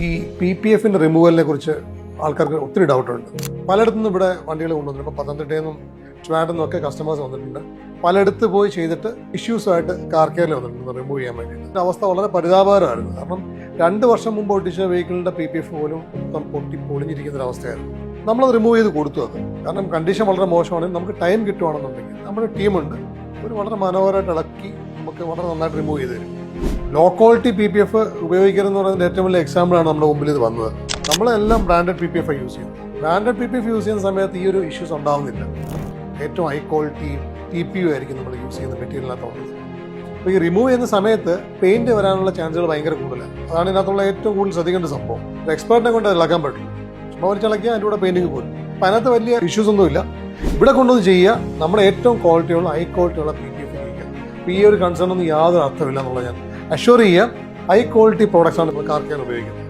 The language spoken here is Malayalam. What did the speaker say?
ഈ PPF-ന്റെ റിമൂവലിനെ കുറിച്ച് ആൾക്കാർക്ക് ഒത്തിരി ഡൗട്ടുണ്ട്. പലയിടത്തുനിന്നും ഇവിടെ വണ്ടികൾ കൊണ്ടുവന്നിട്ടുണ്ട്. ഇപ്പോൾ പത്തനംതിട്ടയിൽ നിന്നും ട്രിവാൻഡ്രത്തിൽ നിന്നൊക്കെ കസ്റ്റമേഴ്സ് വന്നിട്ടുണ്ട്. പലയിടത്ത് പോയി ചെയ്തിട്ട് ഇഷ്യൂസുമായിട്ട് കാർ കെയറിൽ വന്നിട്ടുണ്ട് റിമൂവ് ചെയ്യാൻ വേണ്ടിയിട്ട്. അവസ്ഥ വളരെ പരിതാപകരമായിരുന്നു. കാരണം 2 വർഷം മുമ്പ് ഒട്ടിച്ച വെഹിക്കിളിൻ്റെ PPF പോലും മൊത്തം പൊളിഞ്ഞിരിക്കുന്ന ഒരു അവസ്ഥയായിരുന്നു. നമ്മളത് റിമൂവ് ചെയ്ത് കൊടുത്തു. അത് കാരണം കണ്ടീഷൻ വളരെ മോശമാണെങ്കിൽ നമുക്ക് ടൈം കിട്ടുവാണെന്നുണ്ടെങ്കിൽ നമ്മുടെ ടീമുണ്ട്, ഒരു വളരെ മനോഹരമായിട്ട് ഇളക്കി നമുക്ക് വളരെ നന്നായിട്ട് റിമൂവ് ചെയ്ത് തരും. ലോ ക്വാളിറ്റി PPF ഉപയോഗിക്കരുതെന്ന് പറയുന്നതിൻ്റെ ഏറ്റവും വലിയ എക്സാമ്പിളാണ് നമ്മുടെ മുമ്പിൽ ഇത് വന്നത്. നമ്മളെല്ലാം ബ്രാൻഡഡ് PPF യൂസ് ചെയ്യും. ബ്രാൻഡഡ് PPF യൂസ് ചെയ്യുന്ന സമയത്ത് ഈ ഒരു ഇഷ്യൂസ് ഉണ്ടാവുന്നില്ല. ഏറ്റവും ഹൈ ക്വാളിറ്റി TPU ആയിരിക്കും നമ്മൾ യൂസ് ചെയ്യുന്ന മെറ്റീരിയലിനകത്തുള്ളത്. അപ്പോൾ ഈ റിമൂവ് ചെയ്യുന്ന സമയത്ത് പെയിന്റ് വരാനുള്ള ചാൻസുകൾ ഭയങ്കര കൂടുതലാണ്. അതാണ് ഇതിനകത്തുള്ള ഏറ്റവും കൂടുതൽ ശ്രദ്ധിക്കേണ്ട സംഭവം. ഒരു എക്സ്പേർട്ടിനെ കൊണ്ട് ഇളക്കാൻ പറ്റും. ചുമ്മാ വലിച്ചിളക്കിയാൽ അതിൻ്റെ കൂടെ പെയിന്റിങ് പോലും. അപ്പം അതിനകത്ത് വലിയ ഇഷ്യൂസ് ഒന്നുമില്ല. ഇവിടെ കൊണ്ടൊന്ന് ചെയ്യുക, നമ്മുടെ ഏറ്റവും ക്വാളിറ്റിയുള്ള ഹൈ ക്വാളിറ്റിയുള്ള PPF ചെയ്യുക. അപ്പോൾ ഈ ഒരു കൺസേൺ ഒന്നും യാതൊരു അർത്ഥമില്ല എന്നുള്ളത് ഞാൻ അഷ്വർ ചെയ്യുക. ഹൈ ക്വാളിറ്റി പ്രോഡക്ട്സാണ് നമ്മൾ കാർ കെയർ ഉപയോഗിക്കുന്നത്.